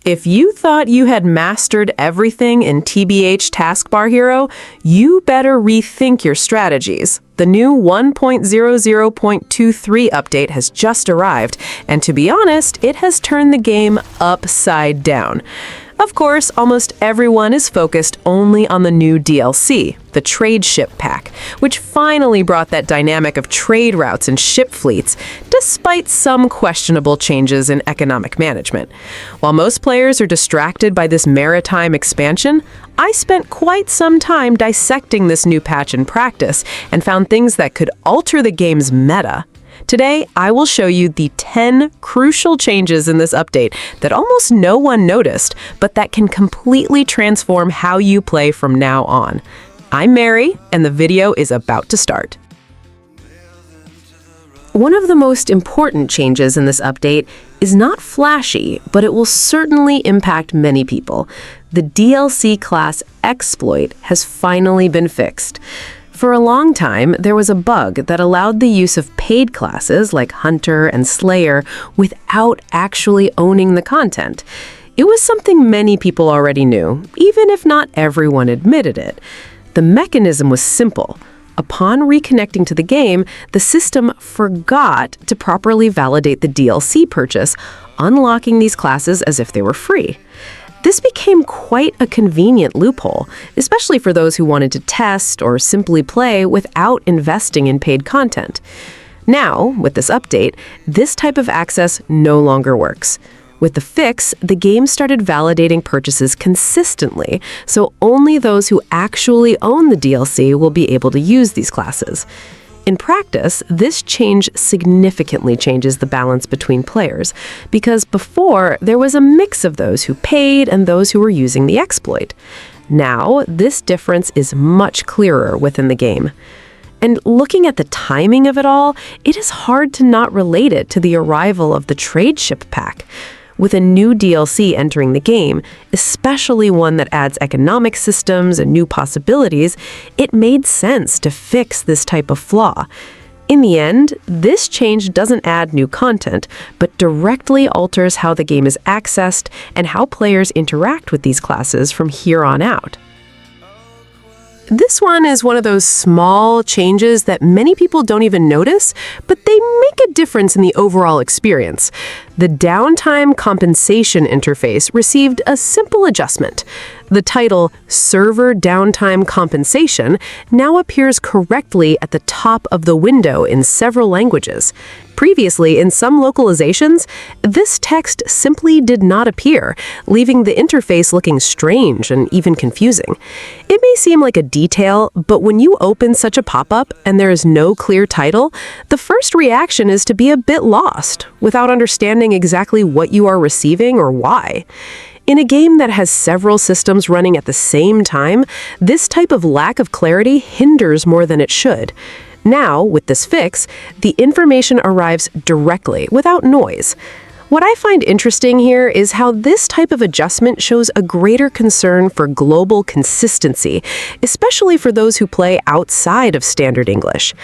If you thought you had mastered everything in TBH Taskbar Hero, you better rethink your strategies. The new 1.00.23 update has just arrived, and to be honest, it has turned the game upside down. Of course, almost everyone is focused only on the new DLC, the Trade Ship Pack, which finally brought that dynamic of trade routes and ship fleets, despite some questionable changes in economic management. While most players are distracted by this maritime expansion, I spent quite some time dissecting this new patch in practice and found things that could alter the game's meta. Today, I will show you the 10 crucial changes in this update that almost no one noticed, but that can completely transform how you play from now on. I'm Mary, and the video is about to start. One of the most important changes in this update is not flashy, but it will certainly impact many people. The DLC class exploit has finally been fixed. For a long time, there was a bug that allowed the use of paid classes like Hunter and Slayer without actually owning the content. It was something many people already knew, even if not everyone admitted it. The mechanism was simple. Upon reconnecting to the game, the system forgot to properly validate the DLC purchase, unlocking these classes as if they were free. This became quite a convenient loophole, especially for those who wanted to test or simply play without investing in paid content. Now, with this update, this type of access no longer works. With the fix, the game started validating purchases consistently, so only those who actually own the DLC will be able to use these classes. In practice, this change significantly changes the balance between players, because before, there was a mix of those who paid and those who were using the exploit. Now, this difference is much clearer within the game. And looking at the timing of it all, it is hard to not relate it to the arrival of the Trade Ship Pack. With a new DLC entering the game, especially one that adds economic systems and new possibilities, it made sense to fix this type of flaw. In the end, this change doesn't add new content, but directly alters how the game is accessed and how players interact with these classes from here on out. This one is one of those small changes that many people don't even notice, but they make a difference in the overall experience. The downtime compensation interface received a simple adjustment. The title, Server Downtime Compensation, now appears correctly at the top of the window in several languages. Previously, in some localizations, this text simply did not appear, leaving the interface looking strange and even confusing. It may seem like a detail, but when you open such a pop-up and there is no clear title, the first reaction is to be a bit lost, without understanding exactly what you are receiving or why. In a game that has several systems running at the same time, this type of lack of clarity hinders more than it should. Now, with this fix, the information arrives directly, without noise. What I find interesting here is how this type of adjustment shows a greater concern for global consistency, especially for those who play outside of standard English.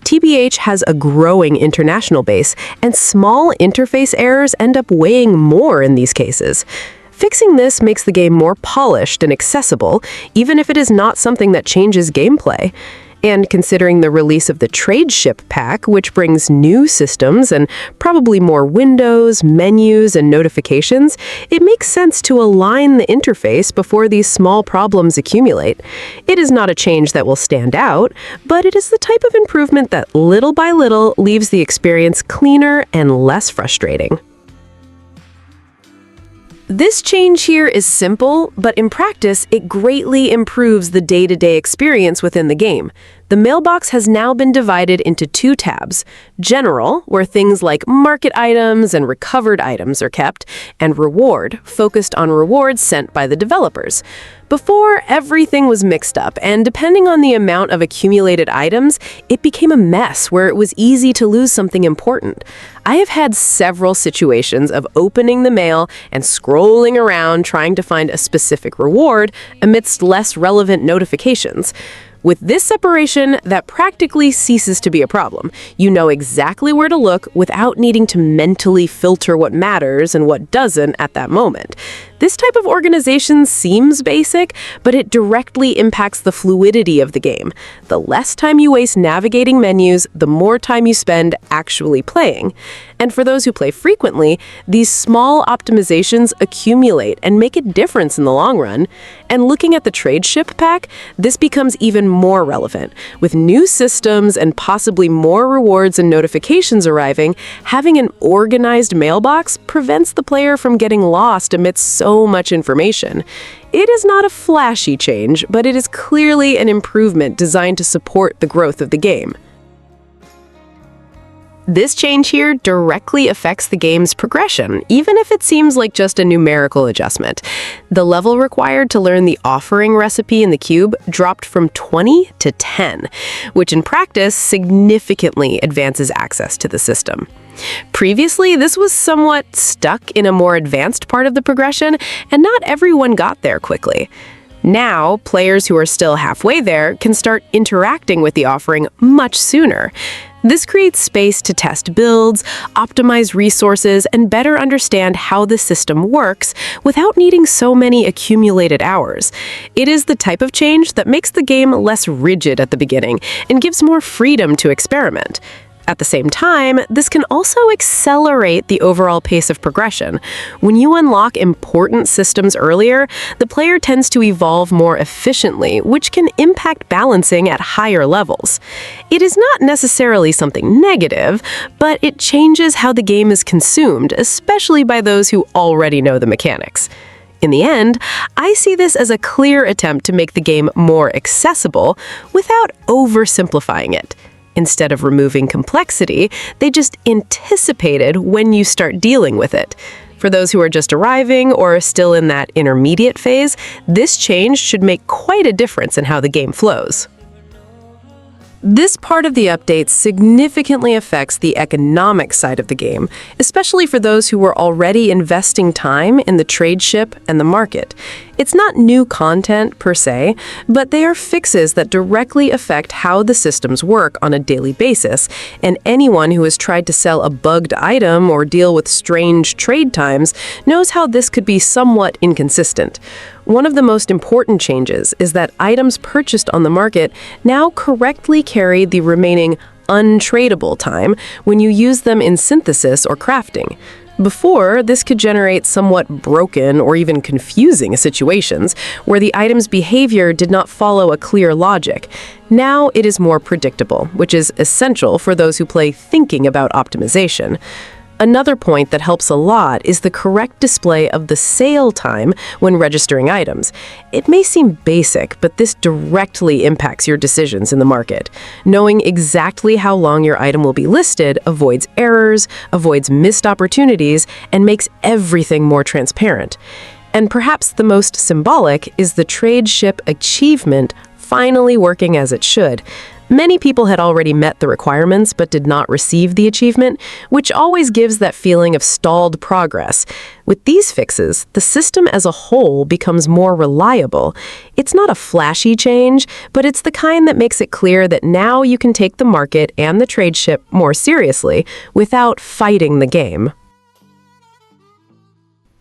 TBH has a growing international base, and small interface errors end up weighing more in these cases. Fixing this makes the game more polished and accessible, even if it is not something that changes gameplay. And considering the release of the Trade Ship Pack, which brings new systems and probably more windows, menus, and notifications, it makes sense to align the interface before these small problems accumulate. It is not a change that will stand out, but it is the type of improvement that little by little leaves the experience cleaner and less frustrating. This change here is simple, but in practice, it greatly improves the day-to-day experience within the game. The mailbox has now been divided into two tabs: General, where things like market items and recovered items are kept, and Reward, focused on rewards sent by the developers. Before, everything was mixed up, and depending on the amount of accumulated items, it became a mess where it was easy to lose something important. I have had several situations of opening the mail and scrolling around trying to find a specific reward amidst less relevant notifications. With this separation, that practically ceases to be a problem. You know exactly where to look without needing to mentally filter what matters and what doesn't at that moment. This type of organization seems basic, but it directly impacts the fluidity of the game. The less time you waste navigating menus, the more time you spend actually playing. And for those who play frequently, these small optimizations accumulate and make a difference in the long run. And looking at the trade ship pack, this becomes even more relevant. With new systems and possibly more rewards and notifications arriving, having an organized mailbox prevents the player from getting lost amidst so much information. It is not a flashy change, but it is clearly an improvement designed to support the growth of the game. This change here directly affects the game's progression, even if it seems like just a numerical adjustment. The level required to learn the offering recipe in the cube dropped from 20 to 10, which in practice significantly advances access to the system. Previously, this was somewhat stuck in a more advanced part of the progression, and not everyone got there quickly. Now, players who are still halfway there can start interacting with the offering much sooner. This creates space to test builds, optimize resources, and better understand how the system works without needing so many accumulated hours. It is the type of change that makes the game less rigid at the beginning and gives more freedom to experiment. At the same time, this can also accelerate the overall pace of progression. When you unlock important systems earlier, the player tends to evolve more efficiently, which can impact balancing at higher levels. It is not necessarily something negative, but it changes how the game is consumed, especially by those who already know the mechanics. In the end, I see this as a clear attempt to make the game more accessible without oversimplifying it. Instead of removing complexity, they just anticipated when you start dealing with it. For those who are just arriving or still in that intermediate phase, this change should make quite a difference in how the game flows. This part of the update significantly affects the economic side of the game, especially for those who were already investing time in the trade ship and the market. It's not new content per se, but they are fixes that directly affect how the systems work on a daily basis, and anyone who has tried to sell a bugged item or deal with strange trade times knows how this could be somewhat inconsistent. One of the most important changes is that items purchased on the market now correctly carry the remaining untradeable time when you use them in synthesis or crafting. Before, this could generate somewhat broken or even confusing situations where the item's behavior did not follow a clear logic. Now it is more predictable, which is essential for those who play thinking about optimization. Another point that helps a lot is the correct display of the sale time when registering items. It may seem basic, but this directly impacts your decisions in the market. Knowing exactly how long your item will be listed avoids errors, avoids missed opportunities, and makes everything more transparent. And perhaps the most symbolic is the trade ship achievement finally working as it should. Many people had already met the requirements but did not receive the achievement, which always gives that feeling of stalled progress. With these fixes, the system as a whole becomes more reliable. It's not a flashy change, but it's the kind that makes it clear that now you can take the market and the trade ship more seriously without fighting the game.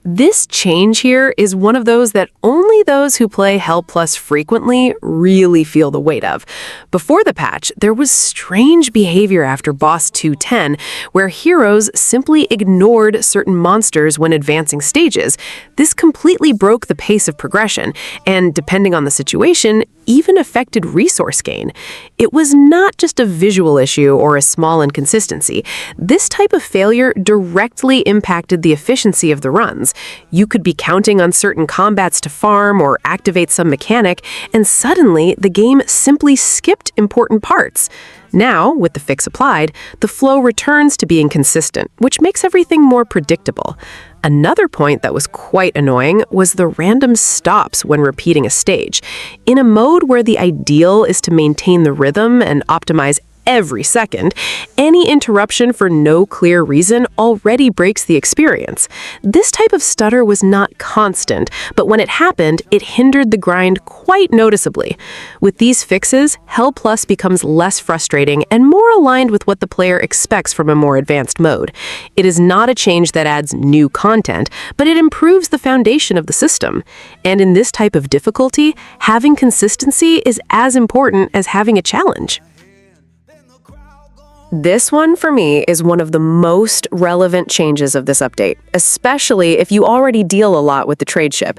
This change here is one of those that only those who play Hell Plus frequently really feel the weight of. Before the patch, there was strange behavior after Boss 210, where heroes simply ignored certain monsters when advancing stages. This completely broke the pace of progression, and depending on the situation, even affected resource gain. It was not just a visual issue or a small inconsistency. This type of failure directly impacted the efficiency of the runs. You could be counting on certain combats to farm or activate some mechanic, and suddenly the game simply skipped important parts. Now, with the fix applied, the flow returns to being consistent, which makes everything more predictable. Another point that was quite annoying was the random stops when repeating a stage. In a mode where the ideal is to maintain the rhythm and optimize every second, any interruption for no clear reason already breaks the experience. This type of stutter was not constant, but when it happened, it hindered the grind quite noticeably. With these fixes, Hell Plus becomes less frustrating and more aligned with what the player expects from a more advanced mode. It is not a change that adds new content, but it improves the foundation of the system. And in this type of difficulty, having consistency is as important as having a challenge. This one, for me, is one of the most relevant changes of this update, especially if you already deal a lot with the trade ship.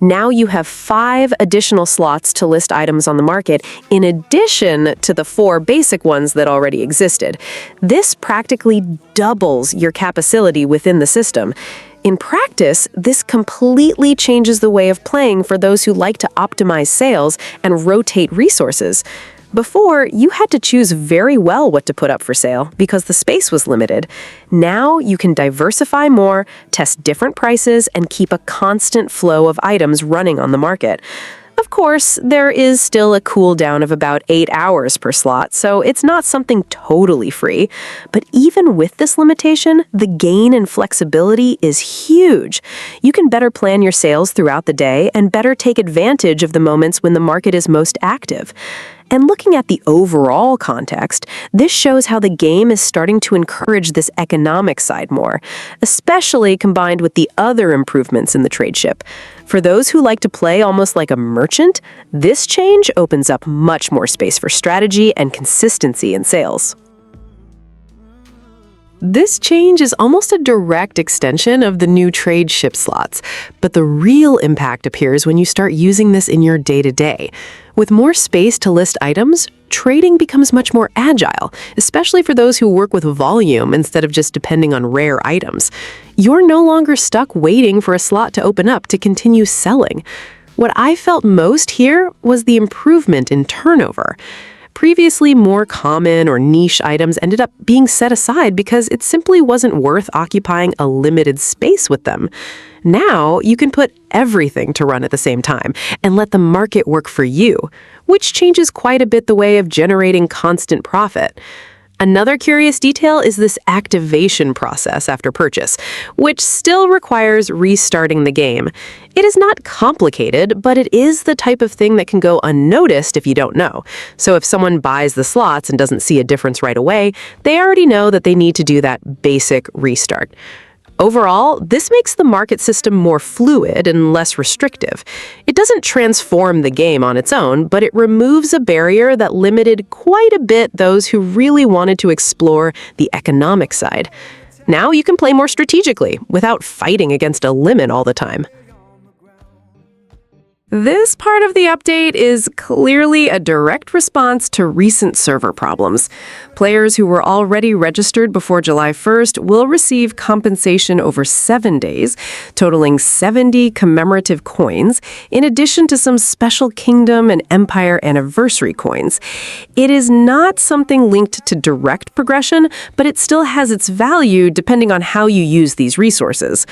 Now you have 5 additional slots to list items on the market, in addition to the 4 basic ones that already existed. This practically doubles your capacity within the system. In practice, this completely changes the way of playing for those who like to optimize sales and rotate resources. Before, you had to choose very well what to put up for sale because the space was limited. Now you can diversify more, test different prices, and keep a constant flow of items running on the market. Of course, there is still a cooldown of about 8 hours per slot, so it's not something totally free. But even with this limitation, the gain in flexibility is huge. You can better plan your sales throughout the day and better take advantage of the moments when the market is most active. And looking at the overall context, this shows how the game is starting to encourage this economic side more, especially combined with the other improvements in the trade ship. For those who like to play almost like a merchant, this change opens up much more space for strategy and consistency in sales. This change is almost a direct extension of the new trade ship slots, but the real impact appears when you start using this in your day-to-day. With more space to list items, trading becomes much more agile, especially for those who work with volume instead of just depending on rare items. You're no longer stuck waiting for a slot to open up to continue selling. What I felt most here was the improvement in turnover. Previously, more common or niche items ended up being set aside because it simply wasn't worth occupying a limited space with them. Now, you can put everything to run at the same time and let the market work for you, which changes quite a bit the way of generating constant profit. Another curious detail is this activation process after purchase, which still requires restarting the game. It is not complicated, but it is the type of thing that can go unnoticed if you don't know. So if someone buys the slots and doesn't see a difference right away, they already know that they need to do that basic restart. Overall, this makes the market system more fluid and less restrictive. It doesn't transform the game on its own, but it removes a barrier that limited quite a bit those who really wanted to explore the economic side. Now you can play more strategically without fighting against a limit all the time. This part of the update is clearly a direct response to recent server problems. Players who were already registered before July 1st will receive compensation over 7 days, totaling 70 commemorative coins, in addition to some special Kingdom and Empire anniversary coins. It is not something linked to direct progression, but it still has its value depending on how you use these resources.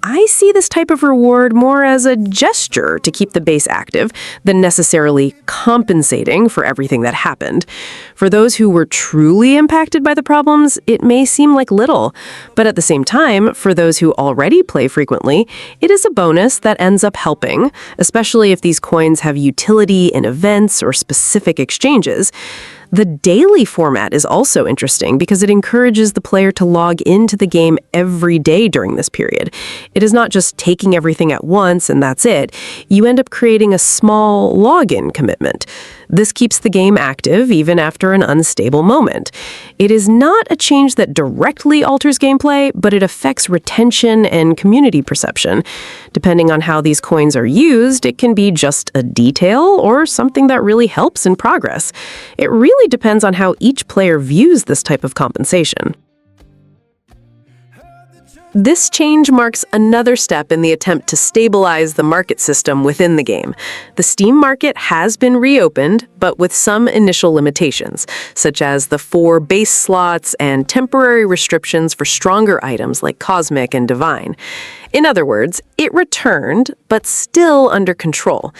I see this type of reward more as a gesture to keep the base active than necessarily compensating for everything that happened. For those who were truly impacted by the problems, it may seem like little, but at the same time, for those who already play frequently, it is a bonus that ends up helping, especially if these coins have utility in events or specific exchanges. The daily format is also interesting because it encourages the player to log into the game every day during this period. It is not just taking everything at once and that's it. You end up creating a small login commitment. This keeps the game active even after an unstable moment. It is not a change that directly alters gameplay, but it affects retention and community perception. Depending on how these coins are used, it can be just a detail or something that really helps in progress. It really depends on how each player views this type of compensation. This change marks another step in the attempt to stabilize the market system within the game. The Steam market has been reopened, but with some initial limitations, such as the 4 base slots and temporary restrictions for stronger items like Cosmic and Divine. In other words, it returned, but still under control.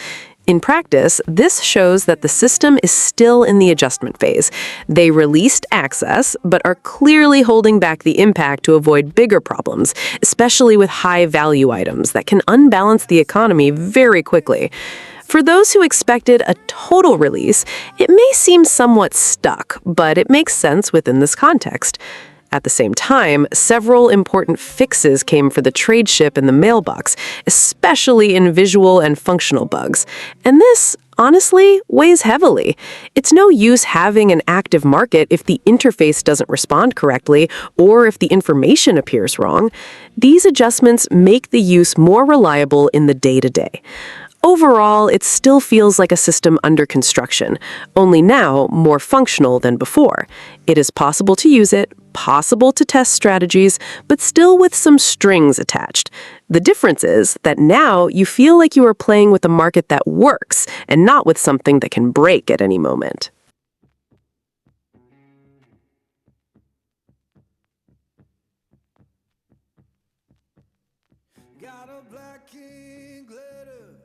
In practice, this shows that the system is still in the adjustment phase. They released access, but are clearly holding back the impact to avoid bigger problems, especially with high-value items that can unbalance the economy very quickly. For those who expected a total release, it may seem somewhat stuck, but it makes sense within this context. At the same time, several important fixes came for the trade ship and the mailbox, especially in visual and functional bugs. And this, honestly, weighs heavily. It's no use having an active market if the interface doesn't respond correctly or if the information appears wrong. These adjustments make the use more reliable in the day-to-day. Overall, it still feels like a system under construction, only now more functional than before. It is possible to use it, possible to test strategies, but still with some strings attached. The difference is that now you feel like you are playing with a market that works and not with something that can break at any moment. Got a black king glitter